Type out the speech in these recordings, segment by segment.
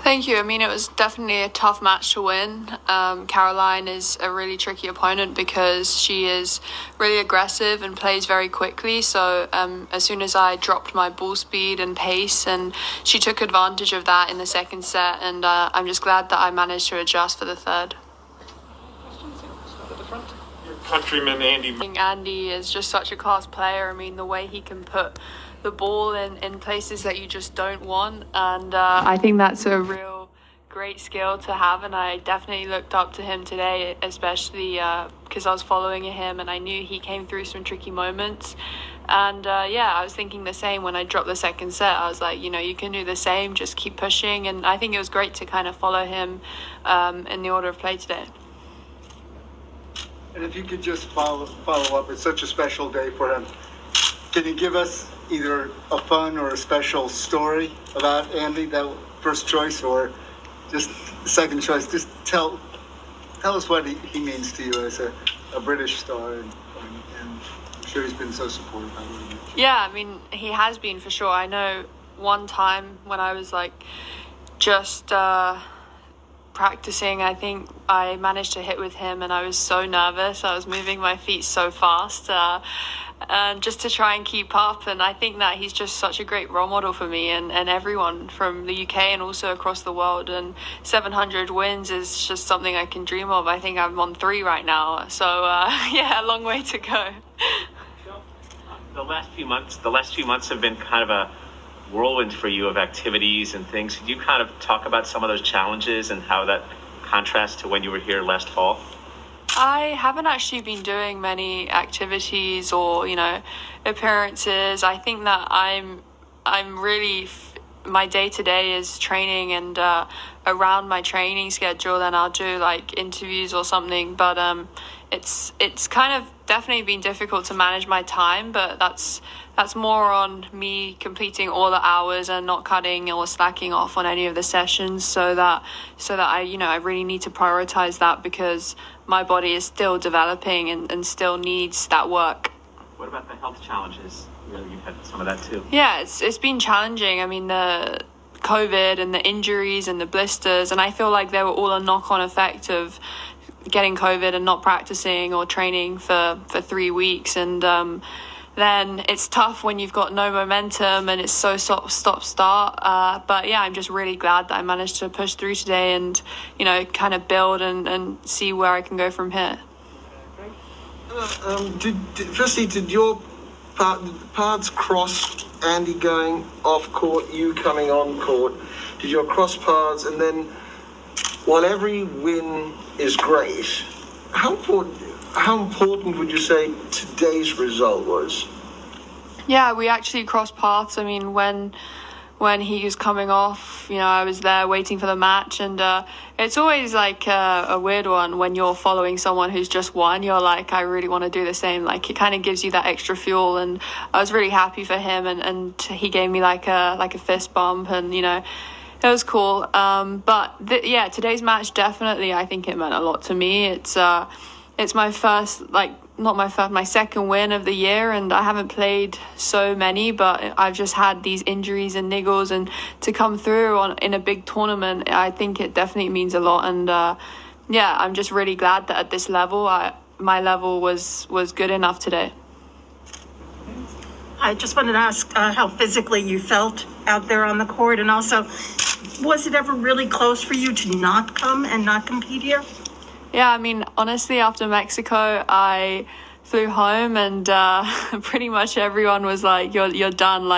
Thank you. I mean, it was definitely a tough match to win. Caroline is a really tricky opponent because she is really aggressive and plays very quickly. So as soon as I dropped my ball speed and pace, and she took advantage of that in the second set, and I'm just glad that I managed to adjust for the third. Your countryman, Andy. I think Andy is just such a class player. I mean, the way he can put the ball in places that you just don't want, and I think that's a real great skill to have, and I definitely looked up to him today, especially because I was following him and I knew he came through some tricky moments. And I was thinking the same when I dropped the second set. I was like, you can do the same, just keep pushing. And I think it was great to kind of follow him in the order of play today. And if you could just follow up, it's such a special day for him. Can you give us either a fun or a special story about Andy, that first choice, or just the second choice? Just tell us what he means to you as a British star, and I'm sure he's been so supportive. Yeah, I mean, he has been for sure. I know one time when I was just practicing, I think I managed to hit with him and I was so nervous. I was moving my feet so fast and just to try and keep up. And I think that he's just such a great role model for me and everyone from the UK and also across the world. And 700 wins is just something I can dream of. I think I'm on 3 right now. So a long way to go. The last few months have been kind of a whirlwind for you of activities and things. Could you kind of talk about some of those challenges and how that contrasts to when you were here last fall? I haven't actually been doing many activities or, appearances. I think that I'm really, my day-to-day is training, and around my training schedule, then I'll do interviews or something. But it's kind of definitely been difficult to manage my time, but that's more on me completing all the hours and not cutting or slacking off on any of the sessions, so that I really need to prioritize that because my body is still developing and still needs that work. What about the health challenges? You've had some of that too. Yeah, it's been challenging. I mean, the COVID and the injuries and the blisters, and I feel like they were all a knock-on effect of getting COVID and not practicing or training for 3 weeks. And then it's tough when you've got no momentum and it's so stop-start. But yeah, I'm just really glad that I managed to push through today and, kind of build and see where I can go from here. Did your paths cross, Andy going off court, you coming on court? Did you cross paths? And then, while every win is great, how important would you say today's result was? Yeah, we actually crossed paths. I mean, when he was coming off, I was there waiting for the match, and it's always a weird one when you're following someone who's just won. You're like, I really want to do the same. It kind of gives you that extra fuel, and I was really happy for him, and he gave me a fist bump, and it was cool. Today's match definitely, I think it meant a lot to me. It's my first, my second win of the year, and I haven't played so many, but I've just had these injuries and niggles, and to come through in a big tournament, I think it definitely means a lot. And I'm just really glad that at this level, my level was good enough today. I just wanted to ask how physically you felt out there on the court, and also, was it ever really close for you to not come and not compete here? Yeah, I mean, honestly, after Mexico, I flew home and pretty much everyone was like, you're done.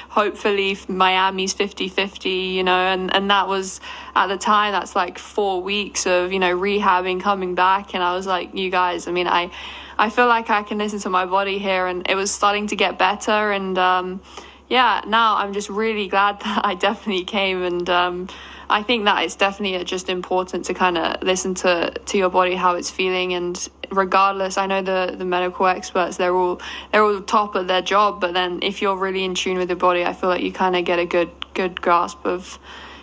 Hopefully Miami's 50-50, and that was, at the time, that's 4 weeks of, rehabbing, coming back. And I was like, you guys, I mean, I feel like I can listen to my body here, and it was starting to get better. And now I'm just really glad that I definitely came. And I think that it's definitely just important to kind of listen to your body, how it's feeling. And regardless, I know the medical experts, they're all top of their job, but then if you're really in tune with your body, I feel like you kind of get a good grasp of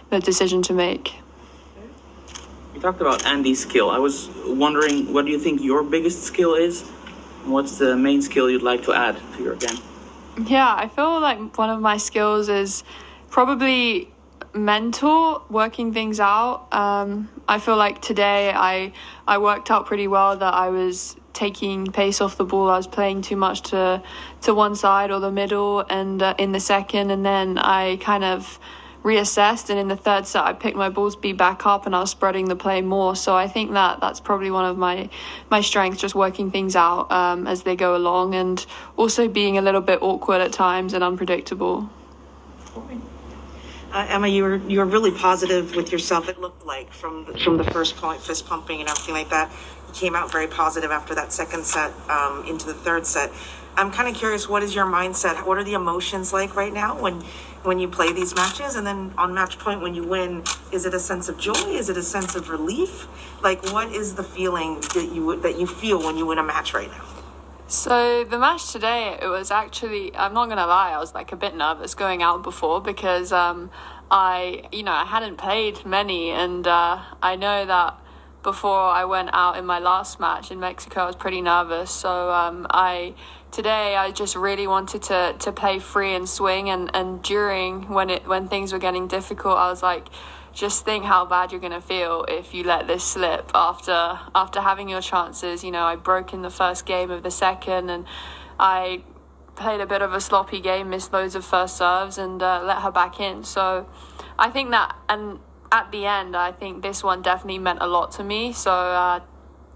the decision to make. You talked about Andy's skill. I was wondering, what do you think your biggest skill is? And what's the main skill you'd like to add to your game? Yeah, I feel like one of my skills is probably mental, working things out. I feel like today I worked out pretty well that I was taking pace off the ball. I was playing too much to one side or the middle, and in the second, and then I kind of reassessed, and in the third set I picked my ball speed back up and I was spreading the play more. So I think that's probably one of my strengths, just working things out as they go along, and also being a little bit awkward at times and unpredictable. Emma, you were really positive with yourself. It looked like from the first point, fist pumping and everything like that. You came out very positive after that second set into the third set. I'm kind of curious, what is your mindset? What are the emotions like right now when you play these matches? And then on match point, when you win, is it a sense of joy? Is it a sense of relief? Like, what is the feeling that you feel when you win a match right now? So the match today, it was actually, I'm not gonna lie, I was like a bit nervous going out before, because I hadn't played many, and I know that before I went out in my last match in Mexico, I was pretty nervous. So today I just really wanted to play free and swing, and during when things were getting difficult, I was like, just think how bad you're gonna feel if you let this slip after having your chances. I broke in the first game of the second, and I played a bit of a sloppy game, missed loads of first serves, and let her back in. So I think that, and at the end, I think this one definitely meant a lot to me. So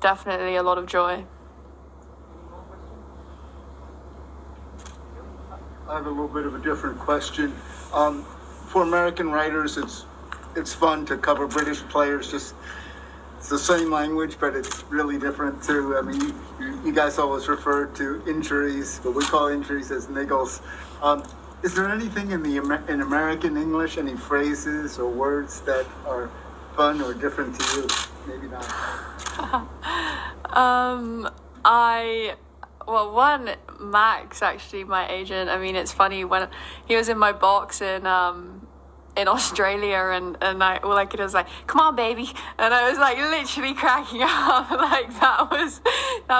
definitely a lot of joy. I have a little bit of a different question. For American writers, it's fun to cover British players. Just it's the same language, but it's really different too. I mean, you guys always refer to injuries, but we call injuries as niggles. Is there anything in American English, any phrases or words that are fun or different to you? Maybe not. One, Max, actually, my agent. I mean, it's funny, when he was in my box in Australia, and all I could was like, "Come on, baby," and I was like literally cracking up. Like that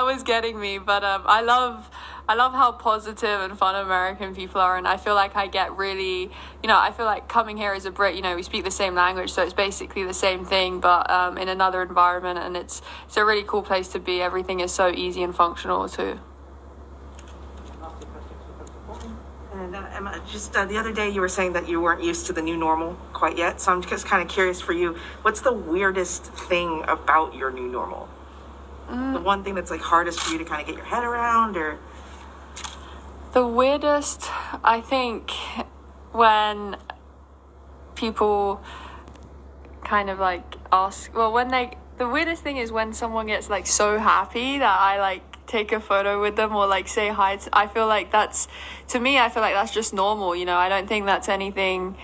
was getting me. But I love how positive and fun American people are, and I feel like I get really, I feel like coming here as a Brit, we speak the same language, so it's basically the same thing, but in another environment, and it's a really cool place to be. Everything is so easy and functional too. And Emma, just the other day you were saying that you weren't used to the new normal quite yet. So I'm just kind of curious for you, what's the weirdest thing about your new normal? The one thing that's like hardest for you to kind of get your head around, or? The weirdest, I think, when people kind of like ask, the weirdest thing is when someone gets like so happy that I like take a photo with them or like say hi. I feel like that's just normal. I don't think that's anything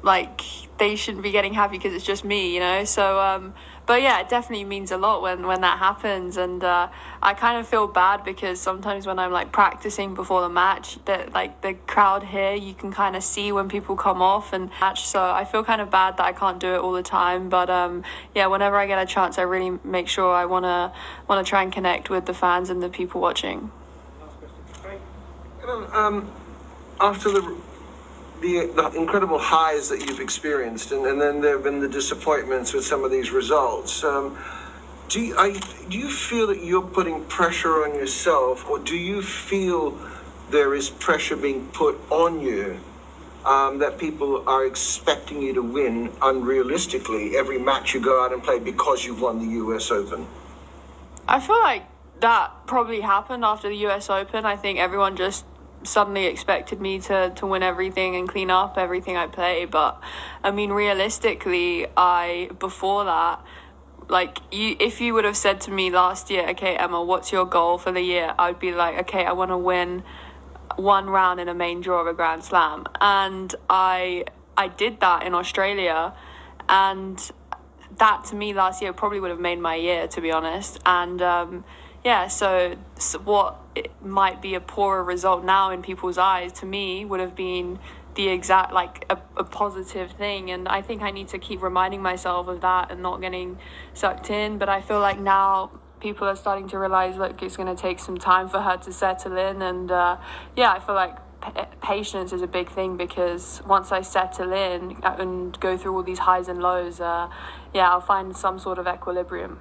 like they shouldn't be getting happy because it's just me, So, but yeah, it definitely means a lot when that happens, and I kind of feel bad because sometimes when I'm like practicing before the match, that like the crowd here, you can kind of see when people come off and match. So I feel kind of bad that I can't do it all the time. But yeah, whenever I get a chance, I really make sure I wanna try and connect with the fans and the people watching. After the incredible highs that you've experienced, and then there have been the disappointments with some of these results. Do you feel that you're putting pressure on yourself, or do you feel there is pressure being put on you, that people are expecting you to win unrealistically every match you go out and play because you've won the US Open? I feel like that probably happened after the US Open. I think everyone just suddenly expected me to win everything and clean up everything I play. But I mean, realistically, before that, like, if you would have said to me last year, okay, Emma, what's your goal for the year? I'd be like, okay, I want to win one round in a main draw of a Grand Slam. And I did that in Australia, and that to me last year probably would have made my year, to be honest. And yeah, so what it might be a poorer result now in people's eyes, to me would have been the exact, like, a positive thing. And I think I need to keep reminding myself of that and not getting sucked in. But I feel like now people are starting to realize, like, it's going to take some time for her to settle in. And yeah, I feel like patience is a big thing, because once I settle in and go through all these highs and lows, I'll find some sort of equilibrium.